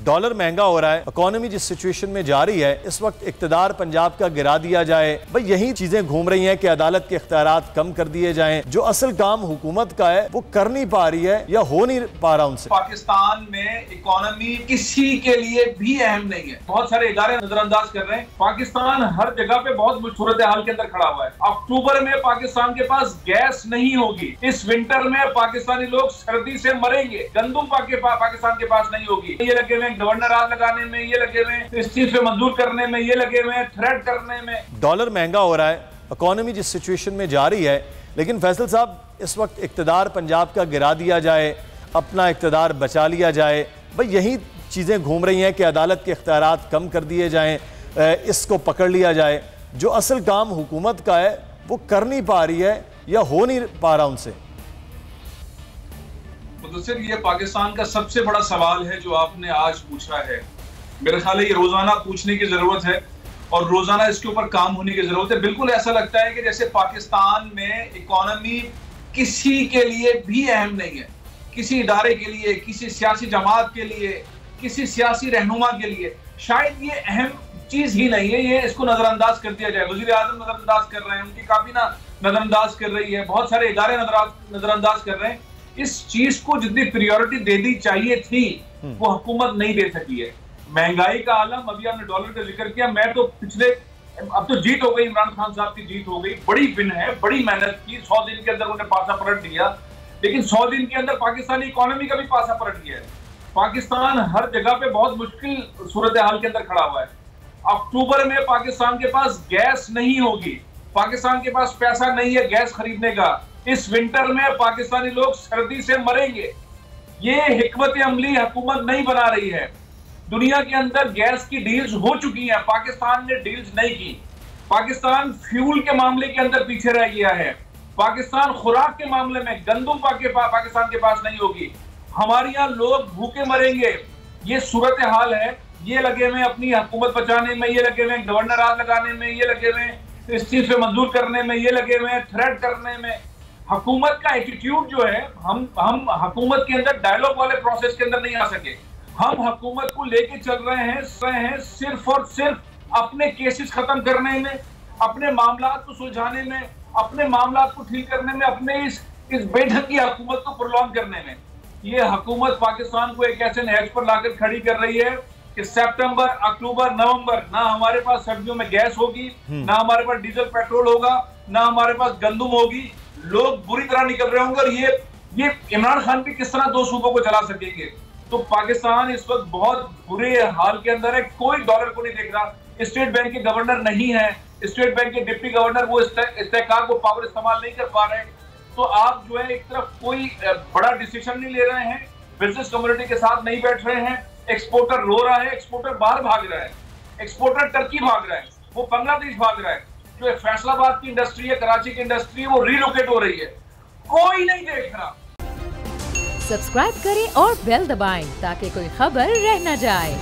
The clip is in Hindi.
डॉलर महंगा हो रहा है, इकोनॉमी जिस सिचुएशन में जा रही है, इस वक्त इक्तदार पंजाब का गिरा दिया जाए, भाई यही चीजें घूम रही हैं कि अदालत के इख्तियारात कम कर दिए जाएं। जो असल काम हुकूमत का है वो कर नहीं पा रही है या हो नहीं पा रहा उनसे। पाकिस्तान में इकोनॉमी किसी के लिए भी अहम नहीं है, बहुत सारे इदारे नजरअंदाज कर रहे हैं। पाकिस्तान हर जगह पे बहुत सूरत हाल के अंदर खड़ा हुआ है। अक्टूबर में पाकिस्तान के पास गैस नहीं होगी, इस विंटर में पाकिस्तानी लोग सर्दी से मरेंगे, गंदुम पाकिस्तान के पास नहीं होगी। ये लगे हुए गवर्नर राज लगाने में, ये लगे हुए इस चीज पे मंजूर करने में, ये लगे हुए थ्रेट करने में। डॉलर महंगा हो रहा है, इकोनॉमी जिस सिचुएशन में जा रही है, लेकिन फैसल साहब इस वक्त इक्तदार पंजाब का गिरा दिया जाए, अपना इक्तदार बचा लिया जाए, भाई यही चीज़ें घूम रही हैं कि अदालत के इख्तियारात कम कर दिए जाएं, इसको पकड़ लिया जाए। जो असल काम हुकूमत का है वो कर नहीं पा रही है या हो नहीं पा रहा उनसे। मुदस्सिर, ये पाकिस्तान का सबसे बड़ा सवाल है जो आपने आज पूछा है। मेरे ख्याल है ये रोजाना पूछने की जरूरत है और रोजाना इसके ऊपर काम होने की जरूरत है। बिल्कुल ऐसा लगता है कि जैसे पाकिस्तान में इकोनॉमी किसी के लिए भी अहम नहीं है, किसी इदारे के लिए, किसी सियासी जमात के लिए, किसी सियासी रहनुमा के लिए शायद ये अहम चीज ही नहीं है। ये इसको नजरअंदाज कर दिया जाए। वजीर आजम नजरअंदाज कर रहे हैं, उनकी काबीना नजरअंदाज कर रही है, बहुत सारे इदारे नजरअंदाज कर रहे हैं। इस चीज को जितनी प्रायोरिटी देनी चाहिए थी वो हुकूमत नहीं दे सकी है। महंगाई का आलम, अभी आपने डॉलर का जिक्र किया, मैं तो अब तो जीत हो गई, इमरान खान साहब की जीत हो गई, बड़ी विन है, बड़ी मेहनत की, 100 दिन के अंदर उन्होंने पासा पलट दिया। लेकिन 100 दिन के अंदर पाकिस्तानी इकोनॉमी का भी पासा पलट गया है। पाकिस्तान हर जगह पे बहुत मुश्किल सूरत हाल के अंदर खड़ा हुआ है। अक्टूबर में पाकिस्तान के पास गैस नहीं होगी, पाकिस्तान के पास पैसा नहीं है गैस खरीदने का, इस विंटर में पाकिस्तानी लोग सर्दी से मरेंगे। ये हिकमत अमली हुकूमत नहीं बना रही है। दुनिया के अंदर गैस की डील्स हो चुकी हैं, पाकिस्तान ने डील्स नहीं की। पाकिस्तान फ्यूल के मामले के अंदर पीछे रह गया है। पाकिस्तान खुराक के मामले में गंदुम पाकिस्तान के पास नहीं होगी। हमारे यहाँ लोग भूखे मरेंगे। ये सूरत हाल है। ये लगे हुए अपनी हुकूमत बचाने में, ये लगे हुए गवर्नर राज लगाने में, ये लगे हुए इस चीज पे मंजूर करने में, ये लगे हुए थ्रेट करने में। हुकूमत का एटीट्यूड जो है, हम हुकूमत के अंदर डायलॉग वाले प्रोसेस के अंदर नहीं आ सके। हम हुकूमत को लेके चल रहे हैं सिर्फ और सिर्फ अपने केसेस खत्म करने में, अपने मामलात को सुलझाने में, अपने मामलात को ठीक करने में, अपने इस बेढंग की हुकूमत को प्रोलॉन्ग करने में। ये हुकूमत पाकिस्तान को एक ऐसे नहज पर लाकर खड़ी कर रही है कि सितंबर, अक्टूबर, नवंबर ना हमारे पास सर्दियों में गैस होगी, ना हमारे पास डीजल पेट्रोल होगा, ना हमारे पास गंदुम होगी। लोग बुरी तरह निकल रहे होंगे और ये इमरान खान भी किस तरह 2 सूबों को चला सकेंगे। तो पाकिस्तान इस वक्त बहुत बुरे हाल के अंदर है। कोई डॉलर को नहीं देख रहा। स्टेट बैंक के गवर्नर नहीं है, स्टेट बैंक के डिप्टी गवर्नर वो इस्तेहकाम को पावर इस्तेमाल नहीं कर पा रहे। तो आप जो है एक तरफ कोई बड़ा डिसीजन नहीं ले रहे हैं, बिजनेस कम्युनिटी के साथ नहीं बैठ रहे हैं। एक्सपोर्टर रो रहा है, एक्सपोर्टर बाहर भाग रहा है, एक्सपोर्टर टर्की भाग रहा है, वो बांग्लादेश भाग रहा है। जो फैसलाबाद की इंडस्ट्री है, कराची की इंडस्ट्री है, वो रीलोकेट हो रही है। कोई नहीं देख रहा। सब्सक्राइब करें और बेल दबाएं ताकि कोई खबर रह न जाए।